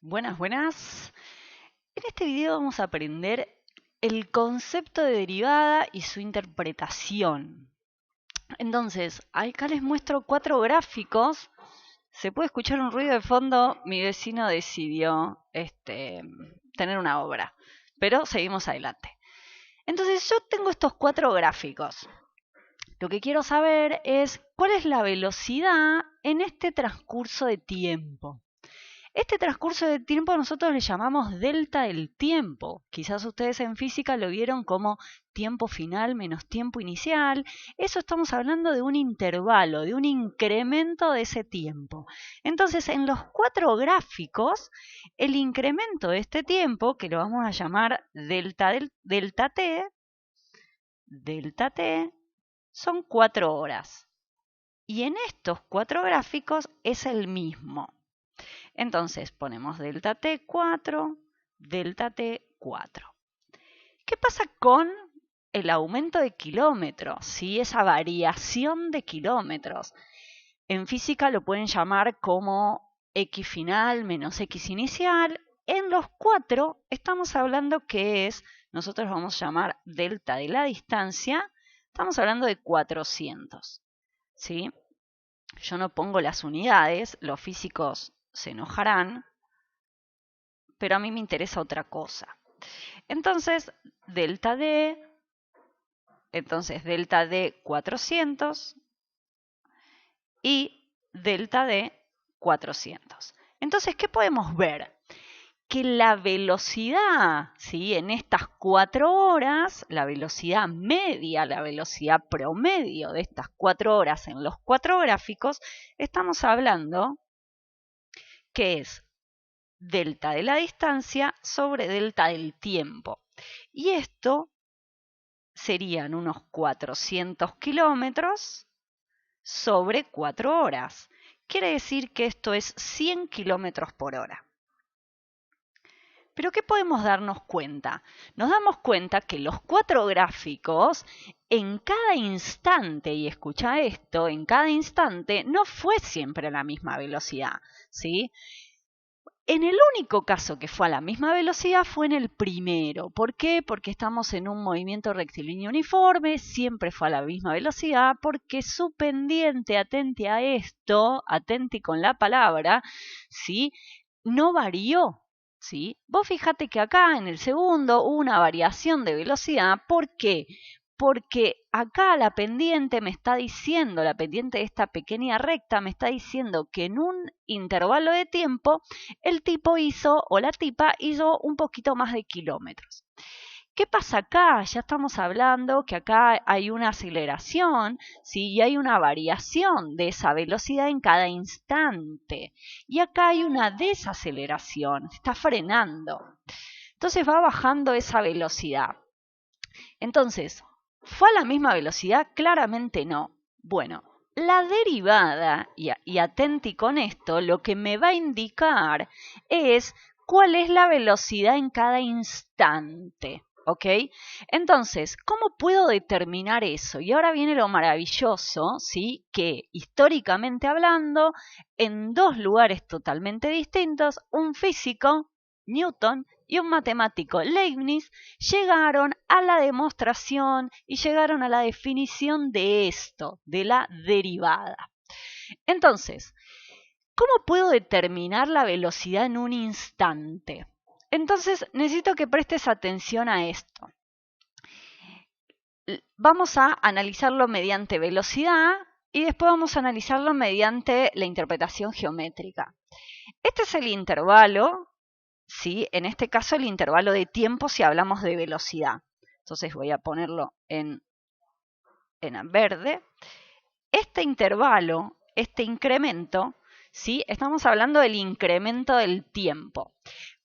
Buenas, buenas. En este video vamos a aprender el concepto de derivada y su interpretación. Entonces, acá les muestro 4 gráficos. Se puede escuchar un ruido de fondo. Mi vecino decidió tener una obra, pero seguimos adelante. Entonces, yo tengo estos 4 gráficos. Lo que quiero saber es cuál es la velocidad en este transcurso de tiempo. Este transcurso de tiempo nosotros le llamamos delta del tiempo. Quizás ustedes en física lo vieron como tiempo final menos tiempo inicial. Eso estamos hablando de un intervalo, de un incremento de ese tiempo. Entonces, en los 4 gráficos, el incremento de este tiempo, que lo vamos a llamar delta T, son 4 horas. Y en estos 4 gráficos es el mismo. Entonces ponemos delta T4, delta T4. ¿Qué pasa con el aumento de kilómetros? ¿Sí? Esa variación de kilómetros. En física lo pueden llamar como X final menos X inicial. En los 4 estamos hablando que es, nosotros vamos a llamar delta de la distancia, estamos hablando de 400. ¿Sí? Yo no pongo las unidades, los físicos se enojarán, pero a mí me interesa otra cosa. Entonces, delta D 400 y delta D 400. Entonces, ¿qué podemos ver? Que la velocidad, ¿sí? En estas 4 horas, la velocidad media, la velocidad promedio de estas 4 horas en los 4 gráficos, estamos hablando que es delta de la distancia sobre delta del tiempo. Y esto serían unos 400 kilómetros sobre 4 horas. Quiere decir que esto es 100 kilómetros por hora. Pero ¿qué podemos darnos cuenta? Nos damos cuenta que los 4 gráficos, en cada instante, y escucha esto, en cada instante no fue siempre a la misma velocidad, ¿sí? En el único caso que fue a la misma velocidad fue en el primero. ¿Por qué? Porque estamos en un movimiento rectilíneo uniforme, siempre fue a la misma velocidad, porque su pendiente, atente a esto, atente con la palabra, ¿sí? No varió. ¿Sí? Vos fíjate que acá en el segundo hubo una variación de velocidad. ¿Por qué? Porque acá la pendiente me está diciendo, la pendiente de esta pequeña recta me está diciendo que en un intervalo de tiempo el tipo hizo o la tipa hizo un poquito más de kilómetros. ¿Qué pasa acá? Ya estamos hablando que acá hay una aceleración, ¿sí? Y hay una variación de esa velocidad en cada instante. Y acá hay una desaceleración, está frenando. Entonces va bajando esa velocidad. Entonces, ¿fue a la misma velocidad? Claramente no. Bueno, la derivada, y atenti con esto, lo que me va a indicar es cuál es la velocidad en cada instante. ¿Ok? Entonces, ¿cómo puedo determinar eso? Y ahora viene lo maravilloso, ¿sí? Que históricamente hablando, en 2 lugares totalmente distintos, un físico, Newton, y un matemático, Leibniz, llegaron a la demostración y llegaron a la definición de esto, de la derivada. Entonces, ¿cómo puedo determinar la velocidad en un instante? Entonces, necesito que prestes atención a esto. Vamos a analizarlo mediante velocidad y después vamos a analizarlo mediante la interpretación geométrica. Este es el intervalo, ¿sí? En este caso el intervalo de tiempo si hablamos de velocidad. Entonces voy a ponerlo en verde. Este intervalo, este incremento, ¿sí? Estamos hablando del incremento del tiempo.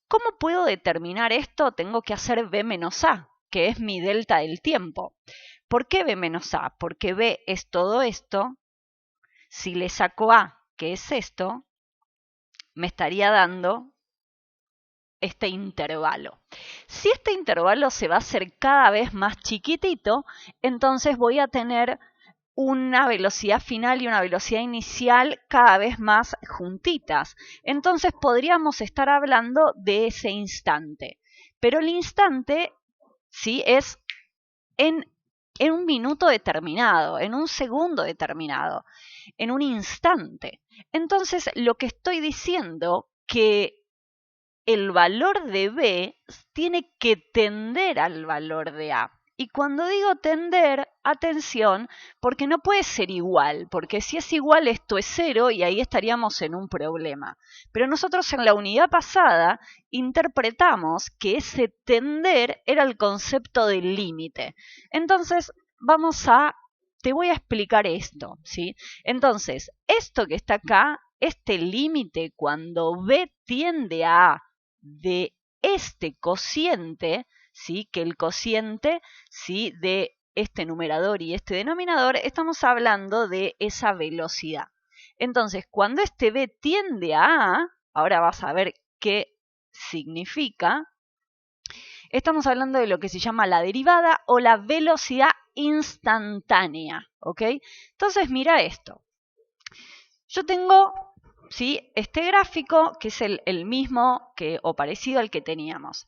¿Cómo puedo determinar esto? Tengo que hacer B menos A, que es mi delta del tiempo. ¿Por qué B menos A? Porque B es todo esto. Si le saco A, que es esto, me estaría dando este intervalo. Si este intervalo se va a hacer cada vez más chiquitito, entonces voy a tener una velocidad final y una velocidad inicial cada vez más juntitas. Entonces podríamos estar hablando de ese instante. Pero el instante, ¿sí?, es en un minuto determinado, en un segundo determinado, en un instante. Entonces, lo que estoy diciendo que el valor de B tiene que tender al valor de A. Y cuando digo tender, atención, porque no puede ser igual, porque si es igual esto es 0 y ahí estaríamos en un problema. Pero nosotros en la unidad pasada interpretamos que ese tender era el concepto del límite. Entonces, te voy a explicar esto, ¿sí? Entonces, esto que está acá, este límite cuando B tiende a A de este cociente, ¿sí?, que el cociente, ¿sí?, de este numerador y este denominador, estamos hablando de esa velocidad. Entonces, cuando este B tiende a A, ahora vas a ver qué significa, estamos hablando de lo que se llama la derivada o la velocidad instantánea, ¿ok? Entonces, mira esto. Yo tengo, ¿sí?, este gráfico que es el mismo o parecido al que teníamos.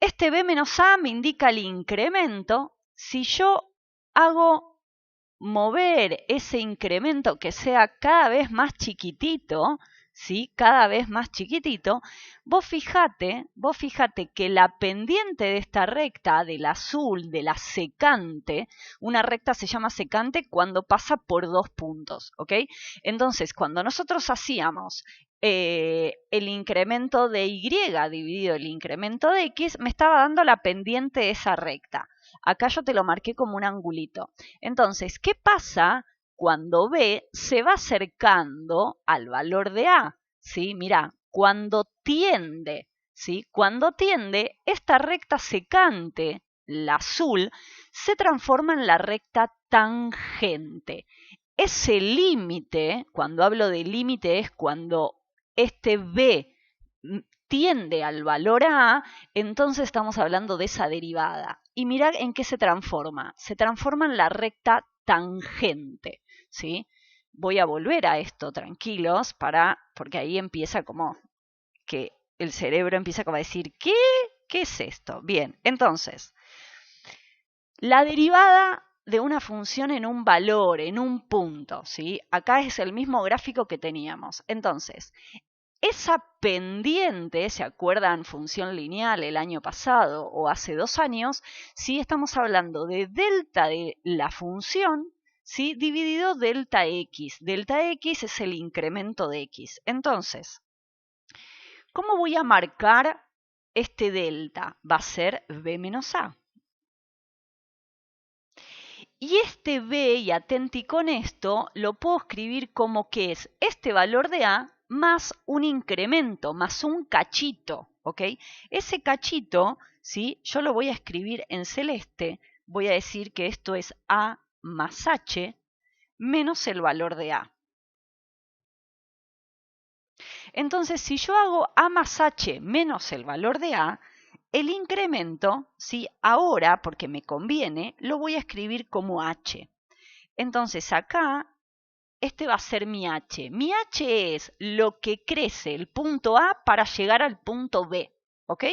Este B menos A me indica el incremento. Si yo hago mover ese incremento que sea cada vez más chiquitito, ¿sí?, cada vez más chiquitito, vos fíjate que la pendiente de esta recta, del azul, de la secante, una recta se llama secante cuando pasa por 2 puntos, ¿ok? Entonces, cuando nosotros hacíamos el incremento de Y dividido el incremento de X, me estaba dando la pendiente de esa recta. Acá yo te lo marqué como un angulito. Entonces, ¿qué pasa cuando B se va acercando al valor de A? ¿Sí? Mirá, cuando tiende, ¿sí?, cuando tiende, esta recta secante, la azul, se transforma en la recta tangente. Ese límite, cuando hablo de límite, es cuando este B tiende al valor A, entonces estamos hablando de esa derivada. Y mirad en qué se transforma. Se transforma en la recta tangente, ¿sí? Voy a volver a esto, tranquilos, porque ahí empieza como que el cerebro empieza como a decir, ¿qué? ¿Qué es esto? Bien, entonces, la derivada de una función en un valor, en un punto, ¿sí? Acá es el mismo gráfico que teníamos. Entonces, esa pendiente, ¿se acuerdan? Función lineal el año pasado o hace 2 años, ¿sí? Estamos hablando de delta de la función, ¿sí?, dividido delta x. Delta x es el incremento de x. Entonces, ¿cómo voy a marcar este delta? Va a ser b menos a. Y este b, y atenti con esto, lo puedo escribir como que es este valor de a más un incremento, más un cachito, ¿ok? Ese cachito, ¿sí?, yo lo voy a escribir en celeste, voy a decir que esto es a más h menos el valor de a. Entonces, si yo hago a más h menos el valor de a, el incremento, ¿sí?, ahora, porque me conviene, lo voy a escribir como h. Entonces, acá, este va a ser mi h. Mi h es lo que crece el punto A para llegar al punto B, ¿ok?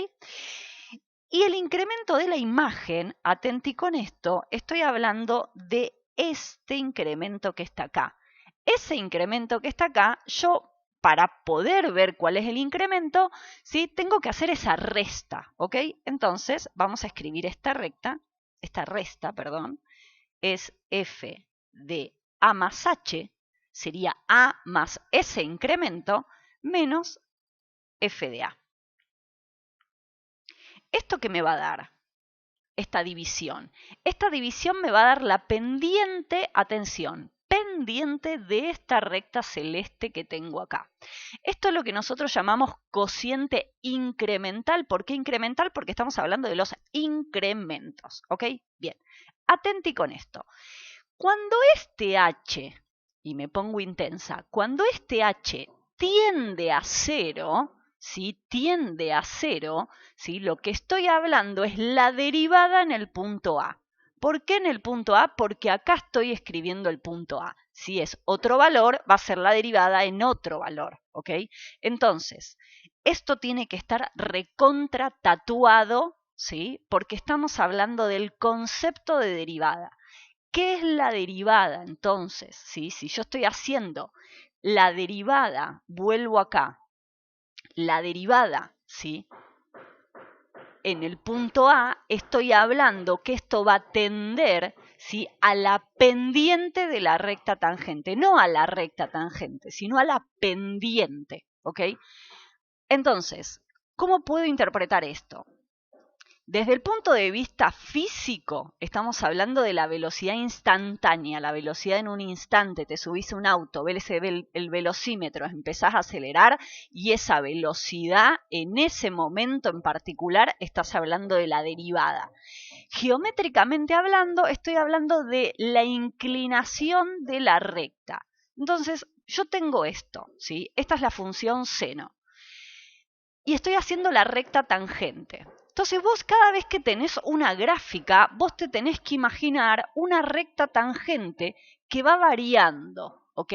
Y el incremento de la imagen, atenti con esto, estoy hablando de este incremento que está acá. Ese incremento que está acá, yo para poder ver cuál es el incremento, ¿sí?, tengo que hacer esa resta, ¿ok? Entonces, vamos a escribir esta resta, perdón, es f de a más h, sería a más ese incremento, menos f de a. ¿Esto qué me va a dar? Esta división. Esta división me va a dar la pendiente, atención, pendiente de esta recta celeste que tengo acá. Esto es lo que nosotros llamamos cociente incremental. ¿Por qué incremental? Porque estamos hablando de los incrementos, ¿ok? Bien, atenti con esto. Cuando este h, y me pongo intensa, cuando este h tiende a 0, ¿sí?, tiende a 0, ¿sí?, lo que estoy hablando es la derivada en el punto A. ¿Por qué en el punto A? Porque acá estoy escribiendo el punto A. Si es otro valor, va a ser la derivada en otro valor, ¿ok? Entonces, esto tiene que estar recontra tatuado, ¿sí? Porque estamos hablando del concepto de derivada. ¿Qué es la derivada entonces? ¿Sí? Si yo estoy haciendo la derivada, vuelvo acá, la derivada, ¿sí? En el punto A estoy hablando que esto va a tender, ¿sí?, a la pendiente de la recta tangente, no a la recta tangente, sino a la pendiente, ¿ok? Entonces, ¿cómo puedo interpretar esto? Desde el punto de vista físico, estamos hablando de la velocidad instantánea, la velocidad en un instante. Te subís a un auto, ves el velocímetro, empezás a acelerar y esa velocidad, en ese momento en particular, estás hablando de la derivada. Geométricamente hablando, estoy hablando de la inclinación de la recta. Entonces, yo tengo esto, ¿sí? Esta es la función seno. Y estoy haciendo la recta tangente. Entonces vos cada vez que tenés una gráfica, vos te tenés que imaginar una recta tangente que va variando, ¿ok?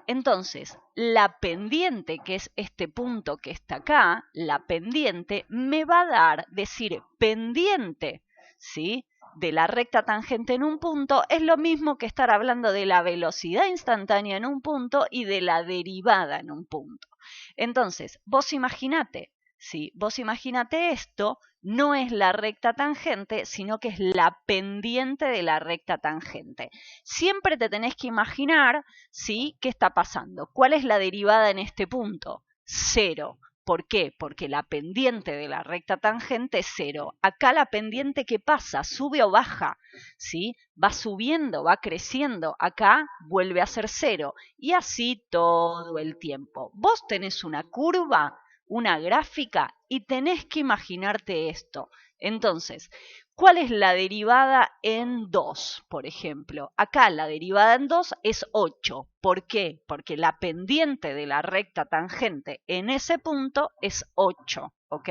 Entonces, la pendiente, que es este punto que está acá, la pendiente me va a decir pendiente, ¿sí?, de la recta tangente en un punto, es lo mismo que estar hablando de la velocidad instantánea en un punto y de la derivada en un punto. Entonces, vos imaginate, ¿sí?, vos imaginate esto, no es la recta tangente, sino que es la pendiente de la recta tangente. Siempre te tenés que imaginar, ¿sí?, qué está pasando. ¿Cuál es la derivada en este punto? 0. ¿Por qué? Porque la pendiente de la recta tangente es 0. Acá la pendiente, ¿qué pasa? ¿Sube o baja? ¿Sí? Va subiendo, va creciendo. Acá vuelve a ser 0. Y así todo el tiempo. Vos tenés una curva, una gráfica, y tenés que imaginarte esto. Entonces, ¿cuál es la derivada en 2, por ejemplo? Acá la derivada en 2 es 8. ¿Por qué? Porque la pendiente de la recta tangente en ese punto es 8, ¿ok?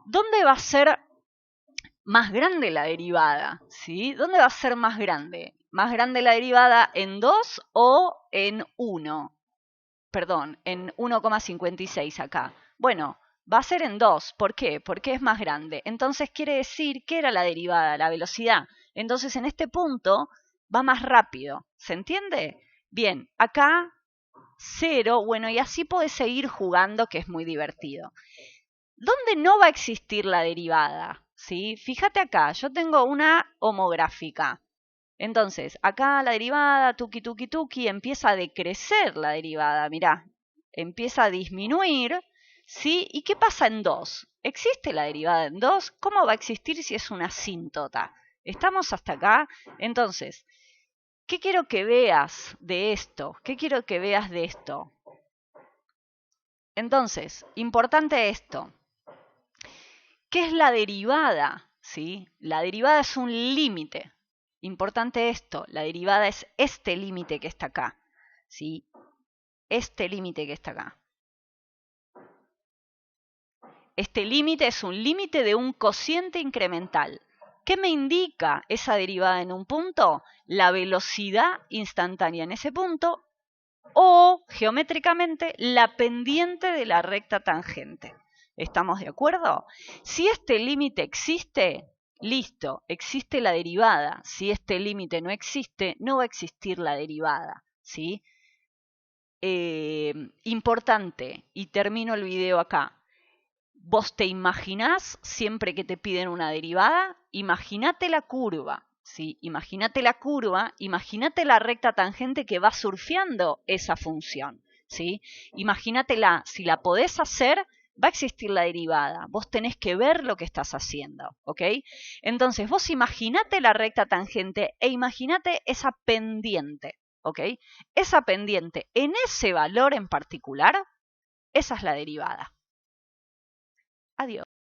¿Dónde va a ser más grande la derivada? ¿Sí? ¿Dónde va a ser más grande? ¿Más grande la derivada en 2 o en 1? Perdón, en 1,56 acá. Bueno, va a ser en 2. ¿Por qué? Porque es más grande. Entonces quiere decir que era la derivada, la velocidad. Entonces en este punto va más rápido. ¿Se entiende? Bien, acá 0. Bueno, y así podés seguir jugando, que es muy divertido. ¿Dónde no va a existir la derivada? ¿Sí? Fíjate acá, yo tengo una homográfica. Entonces, acá la derivada, tuki, tuki, tuki, empieza a decrecer la derivada, mirá, empieza a disminuir, ¿sí? ¿Y qué pasa en 2? ¿Existe la derivada en 2? ¿Cómo va a existir si es una asíntota? ¿Estamos hasta acá? Entonces, ¿qué quiero que veas de esto? ¿Qué quiero que veas de esto? Entonces, importante esto. ¿Qué es la derivada? ¿Sí? La derivada es un límite. Importante esto, la derivada es este límite que está acá, ¿sí? Este límite que está acá. Este límite es un límite de un cociente incremental. ¿Qué me indica esa derivada en un punto? La velocidad instantánea en ese punto o, geométricamente, la pendiente de la recta tangente. ¿Estamos de acuerdo? Si este límite existe, listo, existe la derivada. Si este límite no existe, no va a existir la derivada, ¿sí? Importante, y termino el video acá. ¿Vos te imaginás siempre que te piden una derivada? Imagínate la curva, ¿sí? Imagínate la curva, imagínate la recta tangente que va surfeando esa función, ¿sí? Imagínatela, si la podés hacer, va a existir la derivada. Vos tenés que ver lo que estás haciendo, ¿ok? Entonces, vos imaginate la recta tangente e imaginate esa pendiente, ¿ok? Esa pendiente, en ese valor en particular, esa es la derivada. Adiós.